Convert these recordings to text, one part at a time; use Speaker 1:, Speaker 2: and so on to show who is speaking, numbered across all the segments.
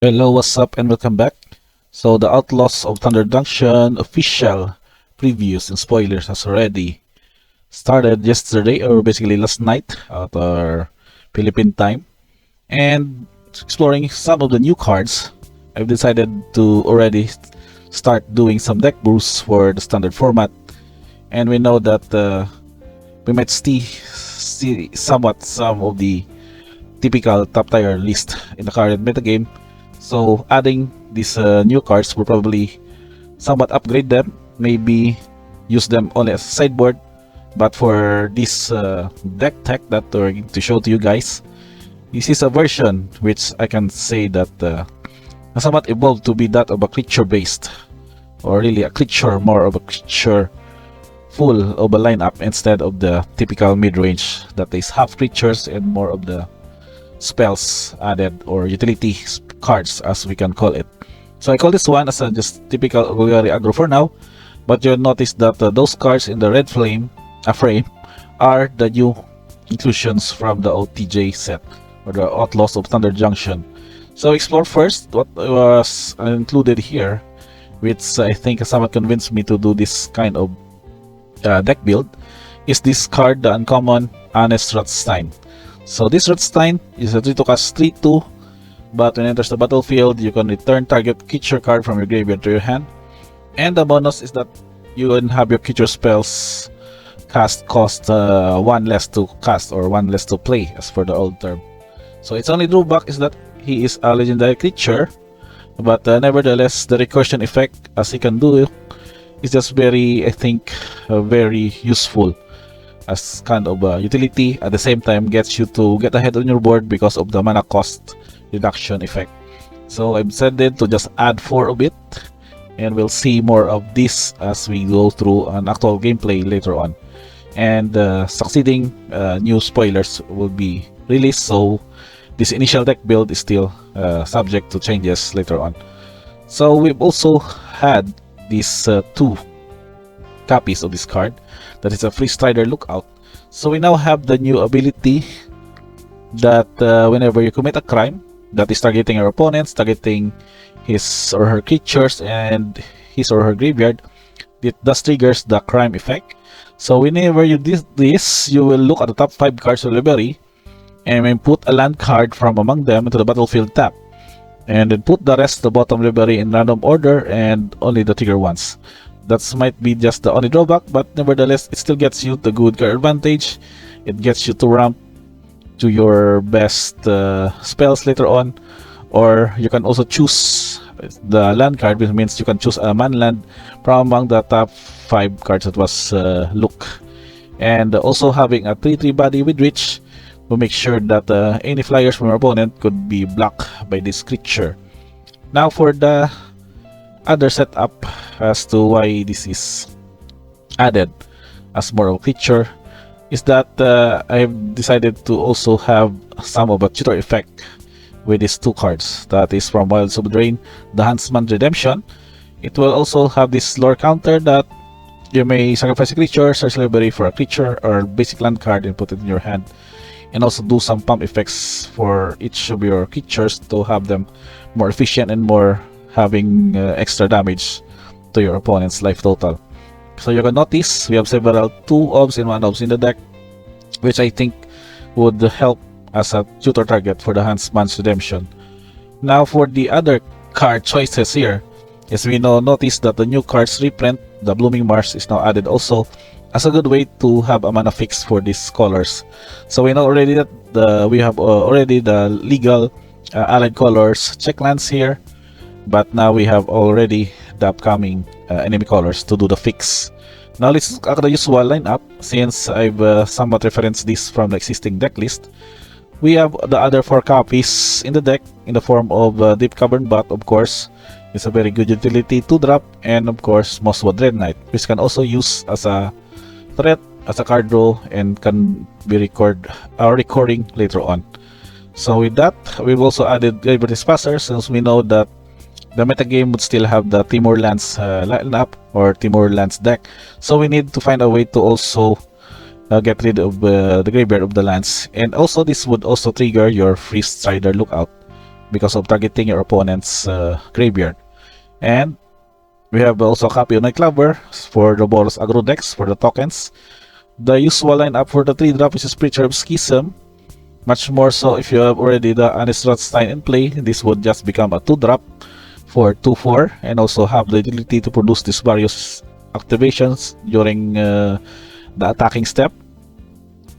Speaker 1: Hello, what's up, and welcome back. So, the Outlaws of Thunder Junction official previews and spoilers has already started yesterday, or basically last night at our Philippine time. And exploring some of the new cards, I've decided to already start doing some deck brews for the standard format. And we know that we might see somewhat some of the typical top tier list in the current metagame. So adding these new cards will probably somewhat upgrade them, maybe use them only as a sideboard. But for this deck tech that we're going to show to you guys, this is a version which I can say that has somewhat evolved to be that of a creature based, or really a creature, more of a creature full of a lineup instead of the typical mid-range that is half creatures and more of the spells added, or utility cards as we can call it. So I call this one as a just typical Golgari Aggro for now, but you'll notice that those cards in the red frame are the new inclusions from the OTJ set, or the Outlaws of Thunder Junction. So explore first what was included here, which I think somewhat convinced me to do this kind of deck build, is this card, the uncommon Honest Rothstein. So this Rothstein is a 3 to cast 3/2, but when it enters the battlefield, you can return target creature card from your graveyard to your hand. And the bonus is that you can have your creature spells cast cost 1 less to cast, or 1 less to play, as for the old term. So its only drawback is that he is a legendary creature, but nevertheless, the recursion effect, as he can do, is just very, I think, very useful as kind of a utility. At the same time, gets you to get ahead on your board because of the mana cost reduction effect. So I've decided to just add 4 of it, and we'll see more of this as we go through an actual gameplay later on. And succeeding new spoilers will be released, so this initial deck build is still subject to changes later on. So we've also had these 2 copies of this card that is a Free Strider Lookout. So we now have the new ability that whenever you commit a crime that is targeting your opponents, targeting his or her creatures and his or her graveyard, it thus triggers the crime effect. So whenever you do this, you will look at the top 5 cards of the library and then put a land card from among them into the battlefield tap, and then put the rest of the bottom library in random order and only the trigger ones. That might be just the only drawback, but nevertheless, it still gets you the good card advantage. It gets you to ramp to your best spells later on, or you can also choose the land card, which means you can choose a man land from among the top 5 cards that was look. And also having a 3/3 body with reach will make sure that any flyers from your opponent could be blocked by this creature. Now for the other setup as to why this is added as more of a feature, is that I've decided to also have some of a tutor effect with these 2 cards. That is from Wilds of Drain, the Huntsman Redemption. It will also have this lore counter that you may sacrifice a creature, search library for a creature or basic land card and put it in your hand, and also do some pump effects for each of your creatures to have them more efficient and more having extra damage to your opponent's life total. So you can notice we have several 2 obs and 1 obs in the deck, which I think would help as a tutor target for the Huntsman's Redemption. Now for the other card choices here, as we now notice that the new cards reprint, the Blooming Mars is now added also as a good way to have a mana fix for these colors. So we know already that we have already the legal allied colors check lands here, but now we have already the upcoming enemy colors to do the fix. Now let's look at the usual lineup. Since I've somewhat referenced this from the existing deck list, we have the other 4 copies in the deck in the form of Deep Cavern Bot, of course. It's a very good utility to drop, and of course Mosswood Red Knight, which can also use as a threat, as a card draw, and can be recording later on. So with that, we've also added Graveyard Trespasser, since we know that the metagame would still have the Timor Lands lineup, or Timor Lands deck. So we need to find a way to also get rid of the graveyard of the lands. And also this would also trigger your Free Strider Lookout, because of targeting your opponent's graveyard. And we have also a copy of Nightclubber for the Boros Aggro decks for the tokens. The usual lineup for the 3-drop is Preacher of Schism. Much more so if you have already the Anistratstein in play, this would just become a 2-drop for 2-4 and also have the ability to produce these various activations during the attacking step.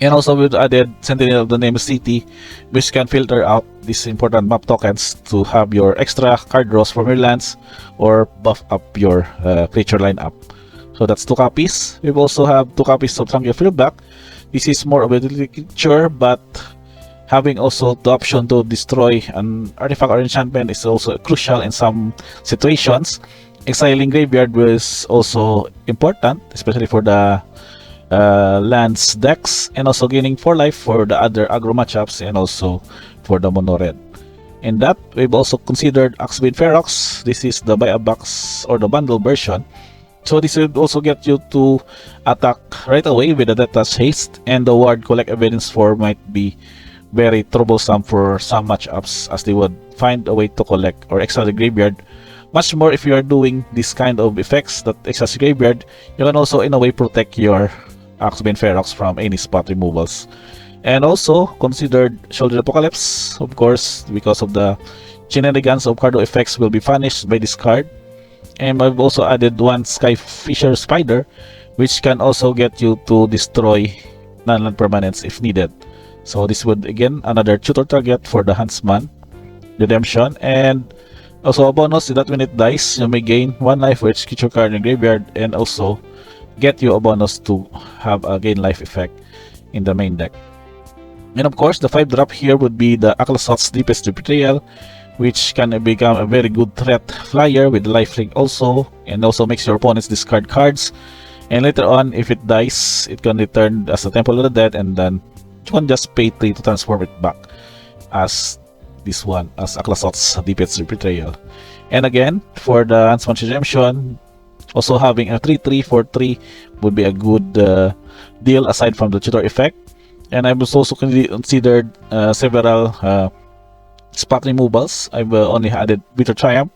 Speaker 1: And also we've added Sentinel of the Nameless City, which can filter out these important map tokens to have your extra card draws from your lands or buff up your creature lineup. So that's 2 copies. We also have 2 copies of Sanguine Feelback. This is more of a creature, but having also the option to destroy an artifact or enchantment is also crucial in some situations. Exiling Graveyard was also important, especially for the lands decks, and also gaining 4 life for the other aggro matchups and also for the mono red. In that, we've also considered Axebane Ferox. This is the buy a box or the bundle version. So this will also get you to attack right away with the Death Touch Haste, and the ward Collect Evidence 4 might be very troublesome for some matchups as they would find a way to collect or exile the graveyard. Much more if you are doing this kind of effects that exile the graveyard, you can also in a way protect your Axebane Ferox from any spot removals. And also considered Shoulder Apocalypse, of course, because of the shenanigans of Cardo effects will be punished by this card. And I've also added 1 Skyfisher Spider, which can also get you to destroy non-land permanents if needed. So this would again another tutor target for the Huntsman Redemption. And also a bonus is that when it dies, you may gain 1 life for each creature card in graveyard, and also get you a bonus to have a gain life effect in the main deck. And of course, the 5-drop here would be the Aclasot's Deepest Betrayal, which can become a very good threat flyer with lifelink also, and also makes your opponents discard cards. And later on, if it dies, it can return as a Temple of the Dead, and then you can just pay 3 to transform it back as this one, as Aclasot's Deepest Betrayal. And again, for the Huntsman's Redemption, also having a 3-3 for 3 would be a good deal aside from the tutor effect. And I've also considered several spot removals. I've only added Bitter Triumph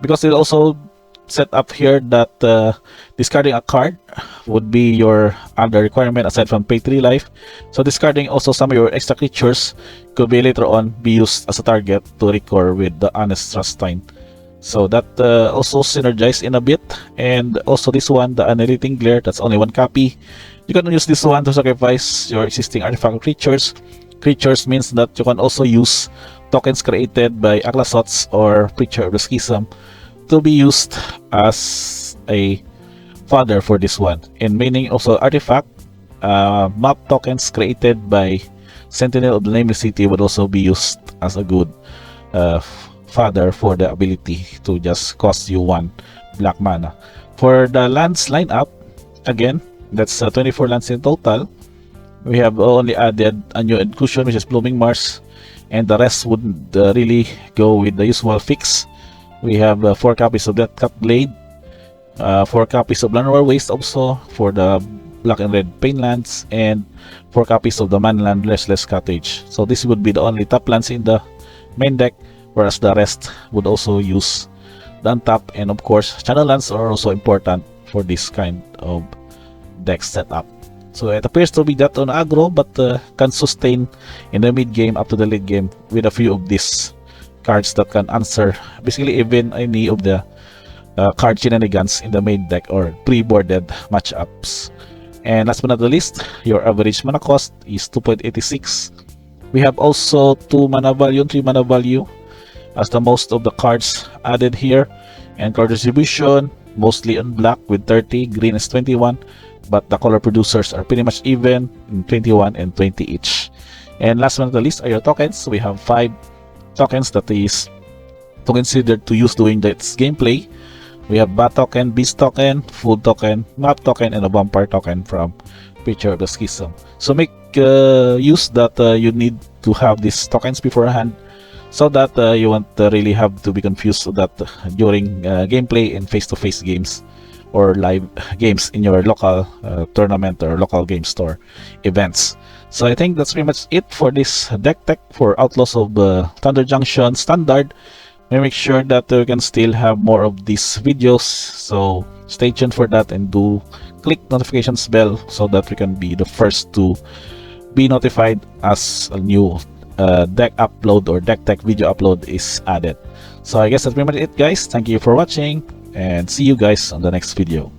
Speaker 1: because it also set up here that discarding a card would be your other requirement aside from pay 3 life. So discarding also some of your extra creatures could be later on be used as a target to recur with the Anistratstein. So that also synergized in a bit. And also this one, the Annihilating Glare, that's only 1 copy. You can use this one to sacrifice your existing artifact creatures. Creatures means that you can also use tokens created by Aclasots or Preacher of the Schism to be used as a fodder for this one. And meaning also artifact map tokens created by Sentinel of the Nameless City would also be used as a good fodder for the ability to just cost you 1 black mana. For the lands lineup, again, that's 24 lands in total. We have only added a new inclusion, which is Blooming Mars, and the rest would really go with the usual fix. We have 4 copies of Death Cut Blade, 4 copies of Llanowar Waste also for the black and red Painlands, and 4 copies of the Manland Restless Cottage. So this would be the only top lands in the main deck, whereas the rest would also use the untap. And of course, channel lands are also important for this kind of deck setup. So it appears to be that on aggro, but can sustain in the mid game up to the late game with a few of these cards that can answer basically even any of the card shenanigans in the main deck or pre-boarded matchups. And last but not the least, your average mana cost is 2.86. We have also 2 mana value and 3 mana value as the most of the cards added here, and card distribution mostly on black with 30, green is 21, but the color producers are pretty much even in 21 and 20 each. And last but not the least are your tokens. We have 5 tokens that is to consider to use during its gameplay. We have Bat token, Beast token, Food token, Map token, and a Vampire token from Preacher of the Schism. So make use that you need to have these tokens beforehand, so that you won't really have to be confused that during gameplay and face-to-face games or live games in your local tournament or local game store events. So I think that's pretty much it for this deck tech for Outlaws of Thunder Junction Standard. We make sure that we can still have more of these videos, so stay tuned for that and do click notifications bell so that we can be the first to be notified as a new deck upload or deck tech video upload is added. So I guess that's pretty much it, guys. Thank you for watching and see you guys on the next video.